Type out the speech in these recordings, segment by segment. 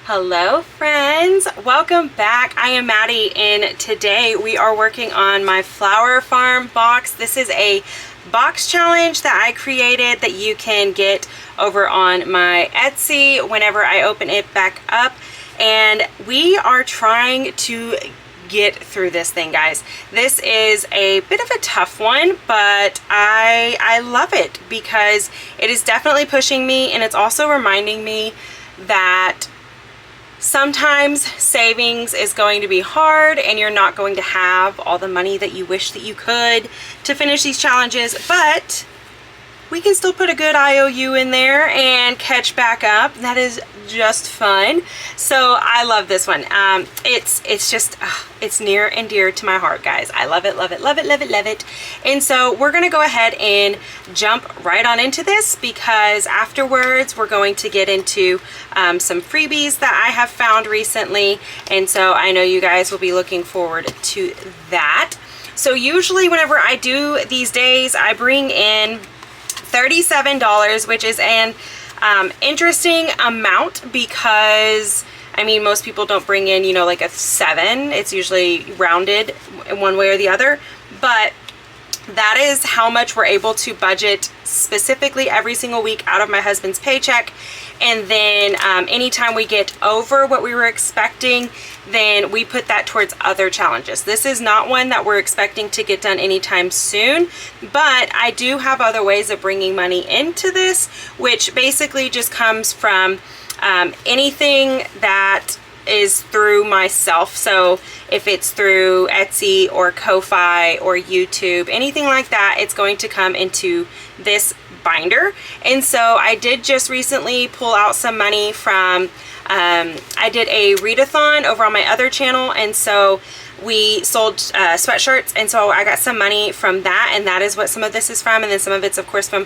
Hello friends, welcome back. I am Maddie and today we are working on my flower farm box. This is a box challenge that I created that you can get over on my Etsy whenever I open it back up, and we are trying to get through this thing, guys. This is a bit of a tough one, but I love it because it is definitely pushing me, and it's also reminding me that sometimes savings is going to be hard and you're not going to have all the money that you wish that you could to finish these challenges, but we can still put a good IOU in there and catch back up. That is just fun. So I love this one. It's just it's near and dear to my heart, guys. I love it, love it, love it, love it, love it. And so we're gonna go ahead and jump right on into this, because afterwards we're going to get into some freebies that I have found recently, and so I know you guys will be looking forward to that. So usually whenever I do these days, I bring in $37, which is an interesting amount because, I mean, most people don't bring in, you know, like a 7. It's usually rounded in one way or the other, but that is how much we're able to budget specifically every single week out of my husband's paycheck. And then anytime we get over what we were expecting, then we put that towards other challenges. This is not one that we're expecting to get done anytime soon, but I do have other ways of bringing money into this, which basically just comes from anything that is through myself. So if it's through Etsy or Ko-Fi or YouTube, anything like that, it's going to come into this binder. And so I did just recently pull out some money from I did a readathon over on my other channel, and so we sold sweatshirts, and so I got some money from that, and that is what some of this is from. And then some of it's of course from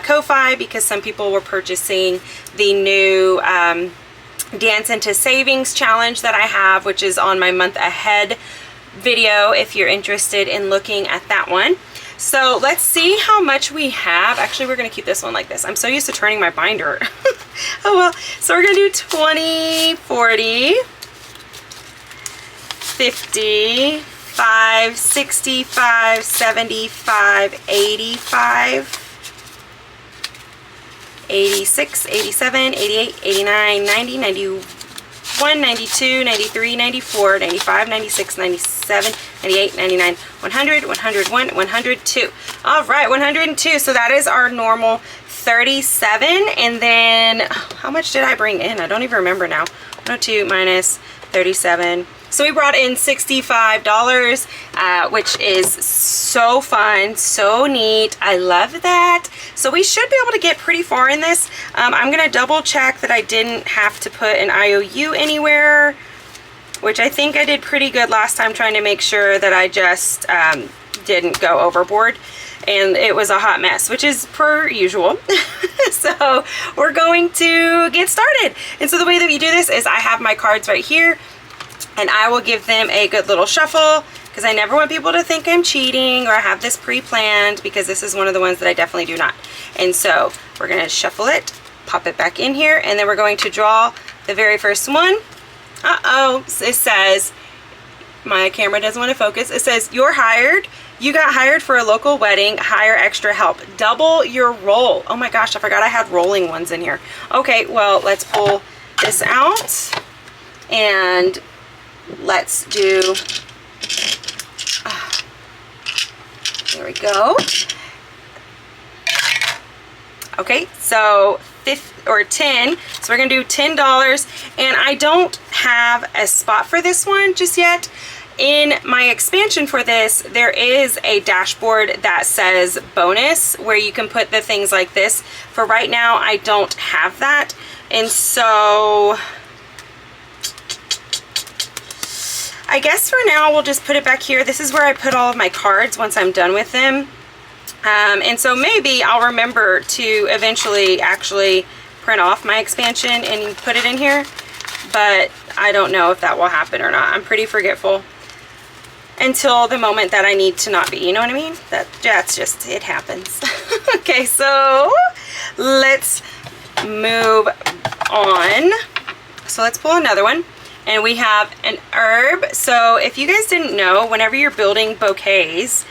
Ko-Fi, because some people were purchasing the new Dance into Savings challenge that I have, which is on my month ahead video if you're interested in looking at that one. So let's see how much we have. Actually, we're going to keep this one like this. I'm so used to turning my binder. Oh well. So we're going to do 20, 40, 50, 5, 65, 75, 85, 86, 87, 88, 89, 90, 91, 92, 93, 94, 95, 96, 97, 98, 99, 100, 101, 102. All right, 102. So that is our normal 37. And then how much did I bring in? I don't even remember now. 102 minus 37. So we brought in $65, which is so fun, so neat. I love that. So we should be able to get pretty far in this. I'm going to double check that I didn't have to put an IOU anywhere, which I think I did pretty good last time, trying to make sure that I just didn't go overboard. And it was a hot mess, which is per usual. So we're going to get started. And so the way that we do this is I have my cards right here, and I will give them a good little shuffle, because I never want people to think I'm cheating or I have this pre-planned, because this is one of the ones that I definitely do not. And so we're going to shuffle it, pop it back in here, and then we're going to draw the very first one. Uh-oh, it says, my camera doesn't want to focus. It says, you're hired. You got hired for a local wedding. Hire extra help. Double your roll. Oh my gosh, I forgot I had rolling ones in here. Okay, well, let's pull this out and let's do, there we go. Okay, so 10, so we're gonna do $10, and I don't have a spot for this one just yet. In my expansion for this, there is a dashboard that says bonus, where you can put the things like this. For right now, I don't have that, and so I guess for now we'll just put it back here. This is where I put all of my cards once I'm done with them. And so maybe I'll remember to eventually actually print off my expansion and put it in here, but I don't know if that will happen or not. I'm pretty forgetful until the moment that I need to not be, you know what I mean? That's just, it happens. Okay, so let's move on. So let's pull another one. And we have an herb. So if you guys didn't know, whenever you're building bouquets,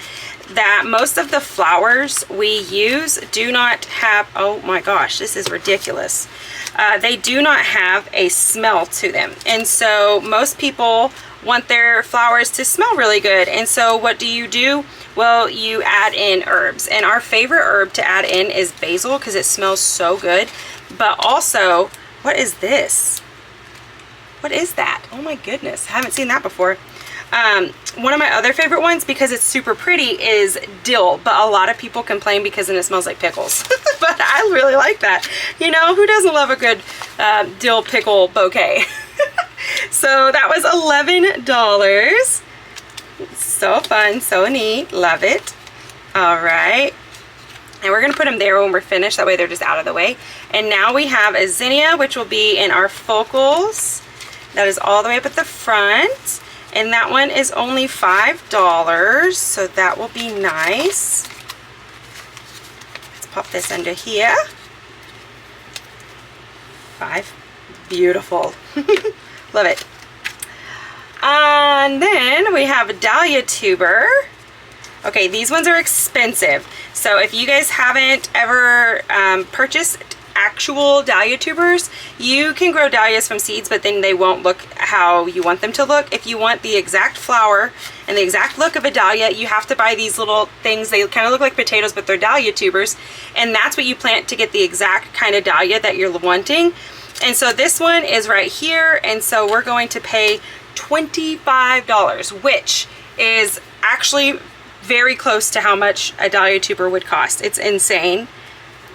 that most of the flowers we use do not have, oh my gosh, this is ridiculous. They do not have a smell to them. And so most people want their flowers to smell really good. And so what do? Well, you add in herbs. And our favorite herb to add in is basil because it smells so good. But also, what is this? What is that? Oh my goodness, I haven't seen that before. One of my other favorite ones, because it's super pretty, is dill, but a lot of people complain because then it smells like pickles. But I really like that. You know, who doesn't love a good dill pickle bouquet? So that was $11. So fun, so neat, love it. All right, and we're gonna put them there when we're finished, that way they're just out of the way. And now we have a zinnia, which will be in our focals. That is all the way up at the front. And that one is only $5, so that will be nice. Let's pop this under here. 5, beautiful. Love it. And then we have a dahlia tuber. Okay, these ones are expensive. So if you guys haven't ever purchased actual dahlia tubers, you can grow dahlias from seeds, but then they won't look how you want them to look. If you want the exact flower and the exact look of a dahlia, you have to buy these little things. They kind of look like potatoes, but they're dahlia tubers, and that's what you plant to get the exact kind of dahlia that you're wanting. And so this one is right here, and so we're going to pay $25, which is actually very close to how much a dahlia tuber would cost. It's insane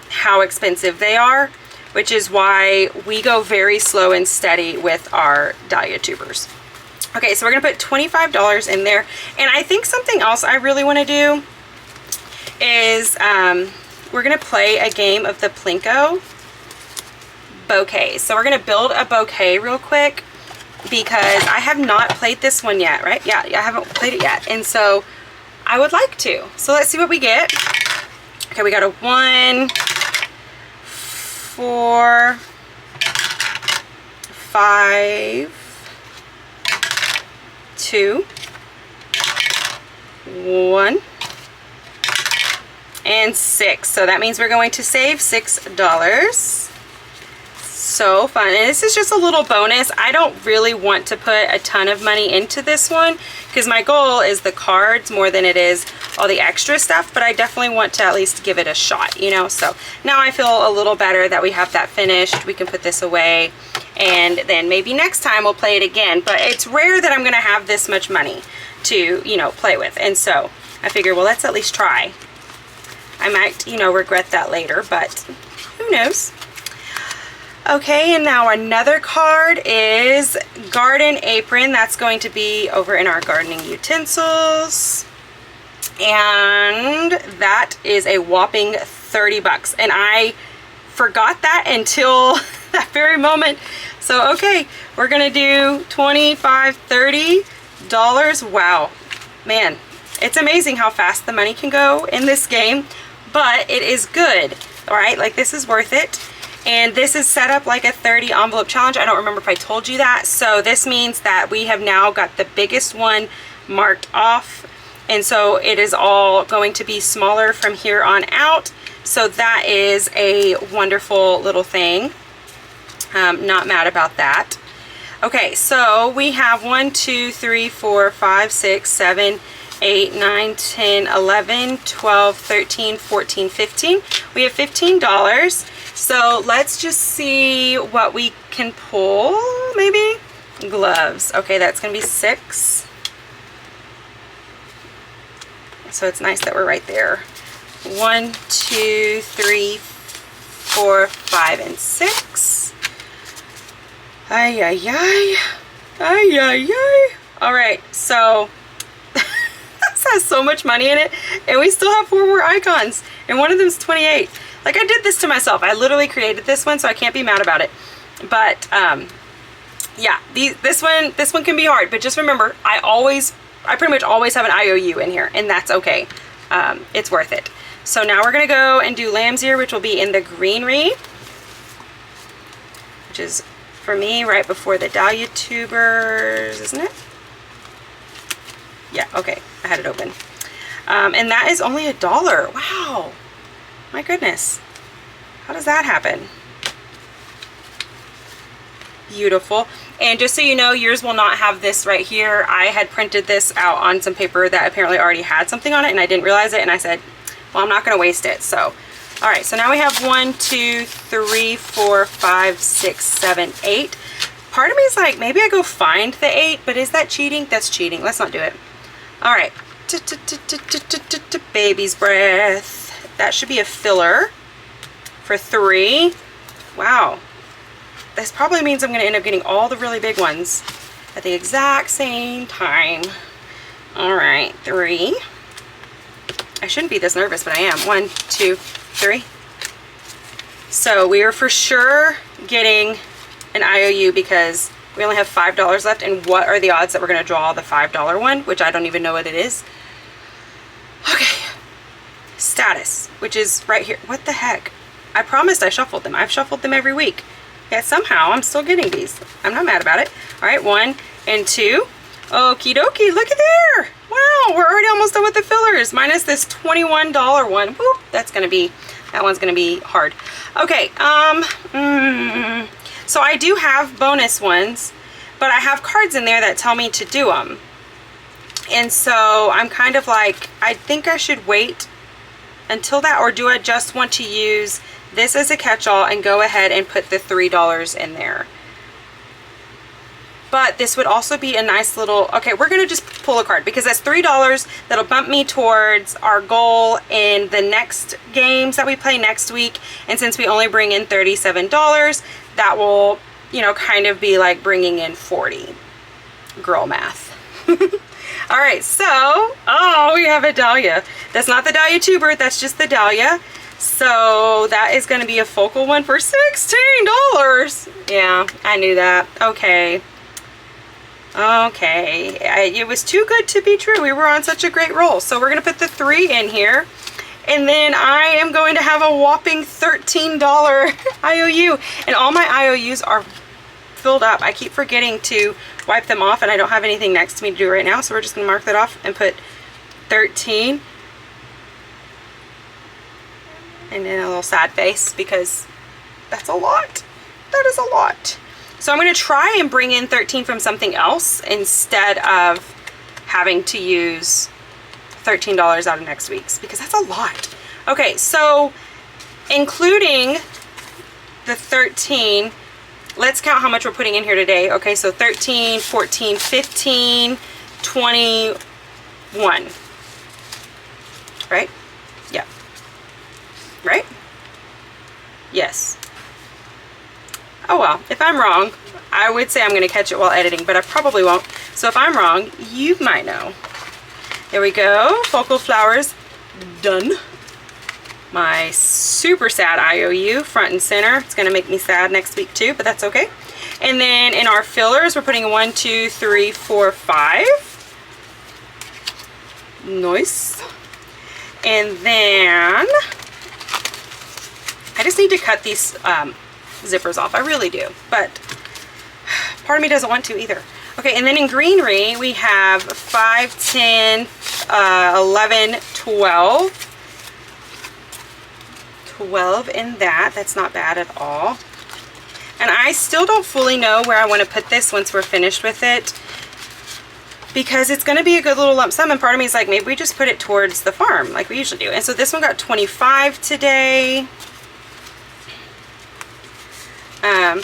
how expensive they are, which is why we go very slow and steady with our dahlia tubers. Okay, so we're gonna put $25 in there. And I think something else I really want to do is we're gonna play a game of the Plinko bouquet. So we're gonna build a bouquet real quick because I have not played this one yet, right? Yeah, I haven't played it yet, and so I would like to. So let's see what we get. Okay, we got a 1, 4, 5, 2, 1, and 6. So that means we're going to save $6. So fun. And this is just a little bonus. I don't really want to put a ton of money into this one because my goal is the cards more than it is all the extra stuff, but I definitely want to at least give it a shot, you know. So now I feel a little better that we have that finished. We can put this away, and then maybe next time we'll play it again. But it's rare that I'm going to have this much money to, you know, play with. And so I figure, well, let's at least try. I might, you know, regret that later, but who knows. Okay, and now another card is Garden Apron. That's going to be over in our gardening utensils. And that is a whopping $30. And I forgot that until that very moment. So, okay, we're gonna do $25, $30. Wow, man, it's amazing how fast the money can go in this game, but it is good, all right? Like, this is worth it. And this is set up like a 30 envelope challenge. I don't remember if I told you that. So this means that we have now got the biggest one marked off. And so it is all going to be smaller from here on out. So that is a wonderful little thing. Not mad about that. Okay, so we have 1, 2, 3, 4, 5, 6, 7, 8, 9, 10, 11, 12, 13, 14, 15. We have $15. So let's just see what we can pull, maybe? Gloves. Okay, that's gonna be 6. So it's nice that we're right there. 1, 2, 3, 4, 5, and 6. Ay, ay, ay. Ay, ay, ay. All right, so this has so much money in it, and we still have 4 more icons, and one of them is 28. Like, I did this to myself. I literally created this one, so I can't be mad about it. But yeah, this one can be hard. But just remember, I pretty much always have an IOU in here, and that's okay. It's worth it. So now we're gonna go and do lamb's ear, which will be in the greenery, which is for me right before the dahlia tubers, isn't it? Yeah, okay, I had it open. And that is only $1. Wow, my goodness. How does that happen? Beautiful. And just so you know, yours will not have this right here. I had printed this out on some paper that apparently already had something on it, and I didn't realize it, and I said, well, I'm not going to waste it. So, all right, so now we have 1, 2, 3, 4, 5, 6, 7, 8. Part of me is like, maybe I go find the 8, but is that cheating? That's cheating. Let's not do it. All right. Baby's breath. That should be a filler for 3. Wow. This probably means I'm going to end up getting all the really big ones at the exact same time. All right, 3. I shouldn't be this nervous, but I am. 1, 2, 3. So we are for sure getting an IOU because we only have $5 left. And what are the odds that we're going to draw the $5 one, which I don't even know what it is. Okay. Status, which is right here. What the heck? I promised I shuffled them. I've shuffled them every week. Yet somehow I'm still getting these. I'm not mad about it. All right, 1 and 2. Okie dokie, look at there. Wow, we're already almost done with the fillers. Minus this $21 one. Whoop, that one's gonna be hard. Okay, so I do have bonus ones, but I have cards in there that tell me to do them. And so I'm kind of like, I think I should wait until that, or do I just want to use this as a catch-all and go ahead and put the $3 in there? But this would also be a nice little, okay, we're gonna just pull a card because that's $3 that'll bump me towards our goal in the next games that we play next week. And since we only bring in $37, that will, you know, kind of be like bringing in 40. Girl math. All right, so, oh, we have a dahlia. That's not the dahlia tuber, that's just the dahlia. So that is going to be a focal one for $16. Yeah, I knew that. Okay. Okay. It was too good to be true. We were on such a great roll. So we're going to put the 3 in here. And then I am going to have a whopping $13 IOU. And all my IOUs are filled up. I keep forgetting to wipe them off, and I don't have anything next to me to do right now. So we're just going to mark that off and put 13. And then a little sad face because that's a lot. That is a lot. So I'm going to try and bring in 13 from something else instead of having to use $13 out of next week's because that's a lot. Okay, so including the 13, let's count how much we're putting in here today. Okay, so 13, 14, 15, 21. Right? Yeah. Right? Yes. Oh well, if I'm wrong, I would say I'm going to catch it while editing, but I probably won't. So if I'm wrong, you might know. There we go. Focal flowers done. My super sad IOU front and center. It's going to make me sad next week too, but that's okay. And then in our fillers, we're putting 1, 2, 3, 4, 5. Nice. And then I just need to cut these zippers off. I really do, but part of me doesn't want to either. Okay, and then in greenery, we have 5, 10, 11, 12. 12 in that. That's not bad at all. And I still don't fully know where I want to put this once we're finished with it, because it's going to be a good little lump sum, and part of me is like, maybe we just put it towards the farm like we usually do. And so this one got 25 today.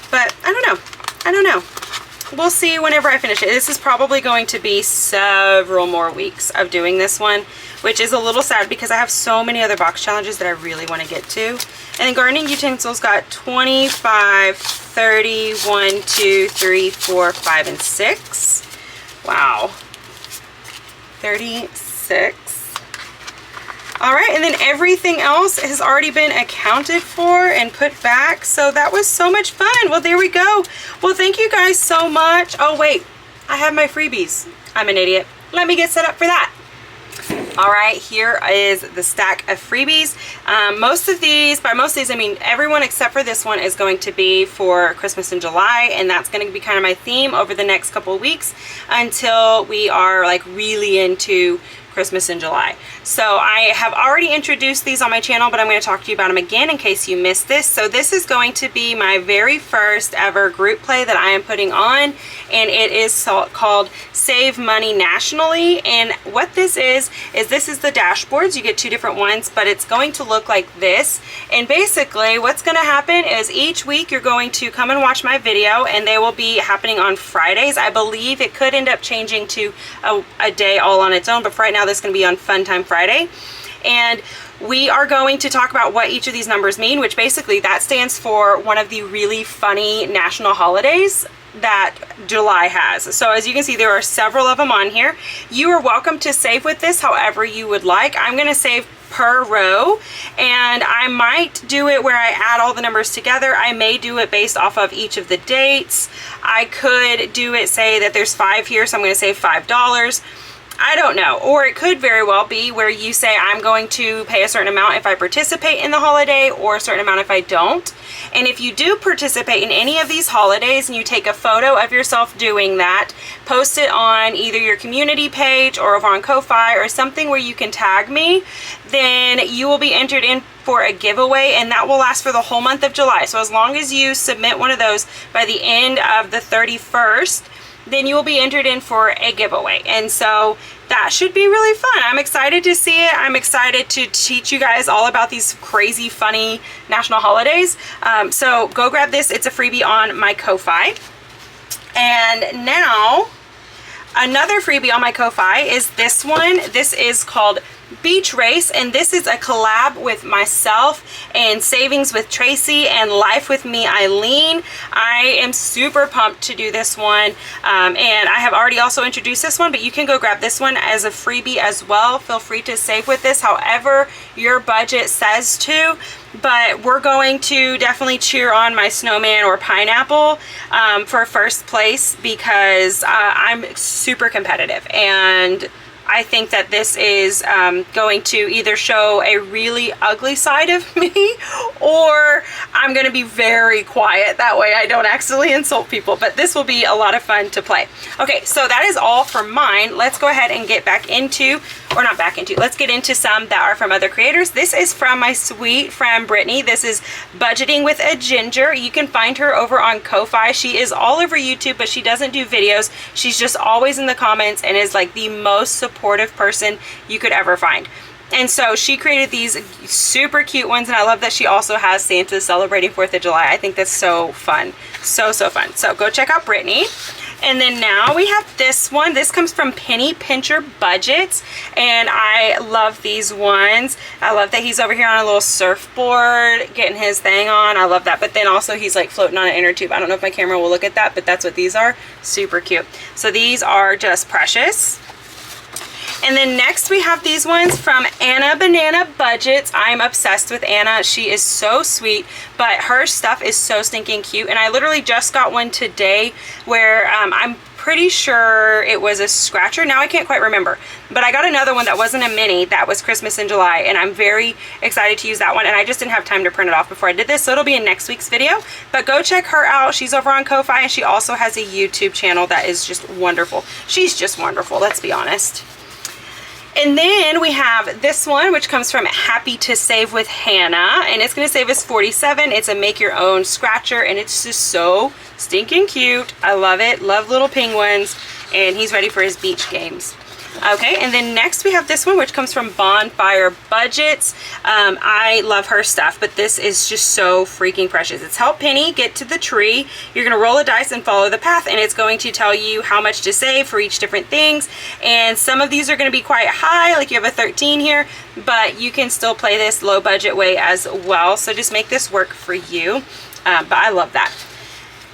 But I don't know. I don't know. We'll see whenever I finish it. This is probably going to be several more weeks of doing this one, which is a little sad because I have so many other box challenges that I really want to get to. And then gardening utensils got 25, 30, 1, 2, 3, 4, 5, and 6. Wow. 36. All right, and then everything else has already been accounted for and put back. So that was so much fun. Well, there we go. Well, thank you guys so much. Oh, wait, I have my freebies. I'm an idiot. Let me get set up for that. All right, here is the stack of freebies. By most of these, I mean everyone except for this one is going to be for Christmas in July, and that's going to be kind of my theme over the next couple of weeks until we are like really into Christmas in July. So I have already introduced these on my channel, but I'm going to talk to you about them again in case you missed this. So this is going to be my very first ever group play that I am putting on, and it is called Save Money Nationally. And what this is this is the dashboards. You get two different ones, but it's going to look like this. And basically what's going to happen is each week you're going to come and watch my video, and they will be happening on Fridays. I believe it could end up changing to a day all on its own, but for right now this is going to be on Fun Time Friday. And we are going to talk about what each of these numbers mean, which basically that stands for one of the really funny national holidays that July has. So as you can see, there are several of them on here. You are welcome to save with this however you would like. I'm going to save per row, and I might do it where I add all the numbers together. I may do it based off of each of the dates. I could do it, say that there's 5 here, so I'm going to save $5. I don't know. Or it could very well be where you say I'm going to pay a certain amount if I participate in the holiday, or a certain amount if I don't. And if you do participate in any of these holidays and you take a photo of yourself doing that, post it on either your community page or over on Ko-Fi or something where you can tag me, then you will be entered in for a giveaway, and that will last for the whole month of July. So as long as you submit one of those by the end of the 31st, then you will be entered in for a giveaway. And so that should be really fun. I'm excited to see it. I'm excited to teach you guys all about these crazy funny national holidays. So go grab this. It's a freebie on my Ko-Fi. And now another freebie on my Ko-Fi is this one. This is called Beach Race, and this is a collab with myself and Savings with Tracy and Life with Me Eileen. I am super pumped to do this one, and I have already also introduced this one, but you can go grab this one as a freebie as well. Feel free to save with this however your budget says to, but we're going to definitely cheer on my snowman or pineapple for first place, because I'm super competitive, and I think that this is going to either show a really ugly side of me, or I'm going to be very quiet. That way I don't accidentally insult people, but this will be a lot of fun to play. Okay, so that is all for mine. Let's go ahead and get back into, or not back into, let's get into some that are from other creators. This is from my sweet friend Brittany. This is Budgeting with a Ginger. You can find her over on Ko-Fi. She is all over YouTube, but she doesn't do videos. She's just always in the comments and is like the most supportive person you could ever find. And so she created these super cute ones, and I love that she also has Santa celebrating 4th of July. I think that's so fun. So fun. So go check out Brittany. And then now we have this one. This comes from Penny Pincher Budgets, and I love these ones. I love that he's over here on a little surfboard getting his thing on. I love that. But then also he's like floating on an inner tube. I don't know if my camera will look at that, but that's what these are. Super cute. So these are just precious. And then next we have these ones from Anna Banana Budgets. I'm obsessed with Anna. She is so sweet, but her stuff is so stinking cute. And I literally just got one today where I'm pretty sure it was a scratcher. Now I can't quite remember, but I got another one that wasn't a mini that was Christmas in July, and I'm very excited to use that one, and I just didn't have time to print it off before I did this, so it'll be in next week's video. But go check her out. She's over on Ko-Fi, and she also has a YouTube channel that is just wonderful. She's just wonderful, let's be honest. And then we have this one, which comes from Happy to Save with Hannah, and it's going to save us $47. It's a make your own scratcher, and it's just so stinking cute. I love it. Love little penguins, and he's ready for his beach games. Okay, and then next we have this one, which comes from Bonfire Budgets. I love her stuff, but this is just so freaking precious. It's Help Penny Get to the Tree. You're going to roll a dice and follow the path, and it's going to tell you how much to save for each different things. And some of these are going to be quite high, like you have a 13 here, but you can still play this low budget way as well. So just make this work for you. But I love that.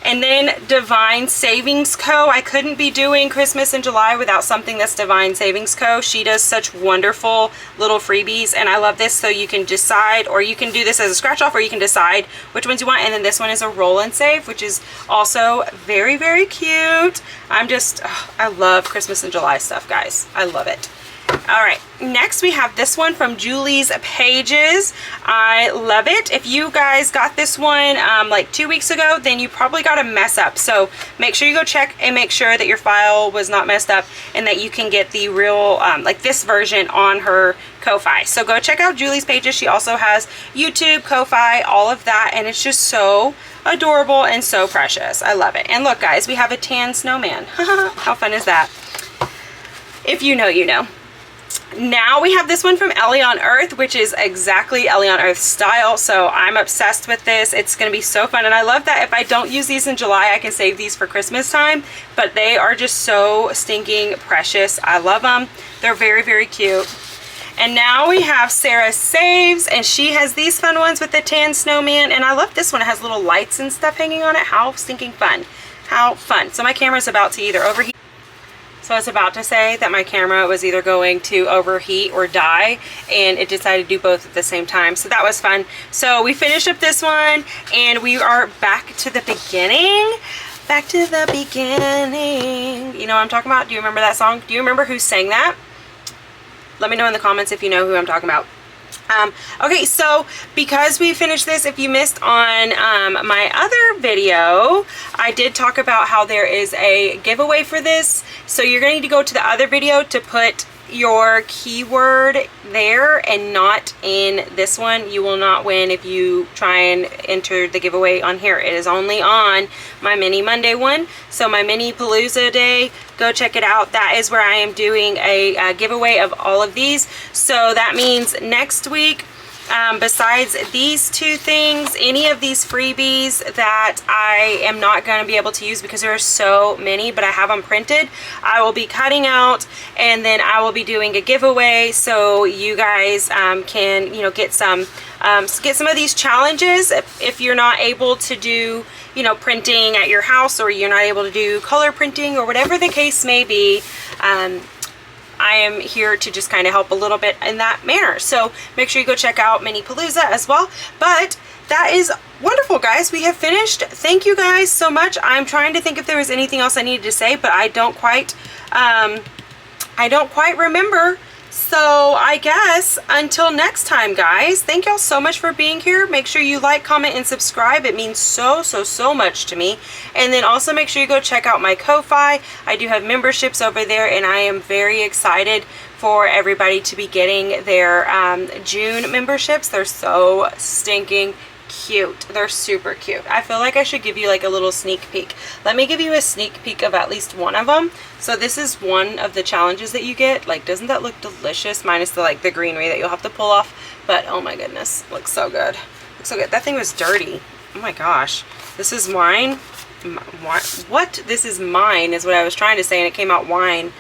And then Divine Savings Co. I couldn't be doing Christmas in July without something that's Divine Savings Co. She does such wonderful little freebies, and I love this. So you can decide, or you can do this as a scratch off, or you can decide which ones you want. And then this one is a roll and save, which is also very, very cute. I love Christmas in July stuff, guys. I love it. All right, next we have this one from Julie's Pages. I love it. If you guys got this one like 2 weeks ago, then you probably got a mess up. So make sure you go check and make sure that your file was not messed up and that you can get the real, like this version on her Ko-Fi. So go check out Julie's Pages. She also has YouTube, Ko-Fi, all of that, and it's just so adorable and so precious. I love it. And look, guys, we have a tan snowman. How fun is that? If you know, you know. Now we have this one from Ellie on Earth, which is exactly Ellie on Earth style, so I'm obsessed with this. It's going to be so fun, and I love that if I don't use these in July, I can save these for Christmas time, but they are just so stinking precious. I love them. They're very, very cute. And now we have Sarah Saves, and she has these fun ones with the tan snowman, and I love this one. It has little lights and stuff hanging on it. How stinking fun. How fun. So my camera's about to either overheat. So I was about to say that my camera was either going to overheat or die, and it decided to do both at the same time. So that was fun. So we finished up this one, and we are back to the beginning. Back to the beginning. You know what I'm talking about? Do you remember that song? Do you remember who sang that? Let me know in the comments if you know who I'm talking about. Okay, so because we finished this, if you missed on my other video, I did talk about how there is a giveaway for this. So you're going to need to go to the other video to put your keyword there and not in this one. You will not win if you try and enter the giveaway on here. It is only on my Mini Monday one. So my Mini Palooza day, go check it out. That is where I am doing a giveaway of all of these. So that means next week, besides these two things, any of these freebies that I am not going to be able to use because there are so many, but I have them printed, I will be cutting out, and then I will be doing a giveaway so you guys can, you know, get some of these challenges if you're not able to do, you know, printing at your house, or you're not able to do color printing, or whatever the case may be. I am here to just kind of help a little bit in that manner. So make sure you go check out Mini Palooza as well. But that is wonderful, guys. We have finished. Thank you guys so much. I'm trying to think if there was anything else I needed to say, but I don't quite remember. So I guess until next time, guys, thank y'all so much for being here. Make sure you like, comment, and subscribe. It means so much to me. And then also make sure you go check out my Ko-Fi. I do have memberships over there, and I am very excited for everybody to be getting their June memberships. They're so stinking cute. They're super cute. I feel like I should give you like a little sneak peek. Let me give you a sneak peek of at least one of them. So this is one of the challenges that you get. Like, doesn't that look delicious? Minus the like the greenery that you'll have to pull off. But oh my goodness, looks so good. Looks so good. That thing was dirty. Oh my gosh. This is wine. What? This is mine is what I was trying to say, and it came out wine.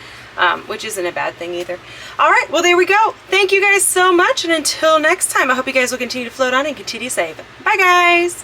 Which isn't a bad thing either. All right, well, there we go. Thank you guys so much, and until next time, I hope you guys will continue to float on and continue to save. Bye, guys.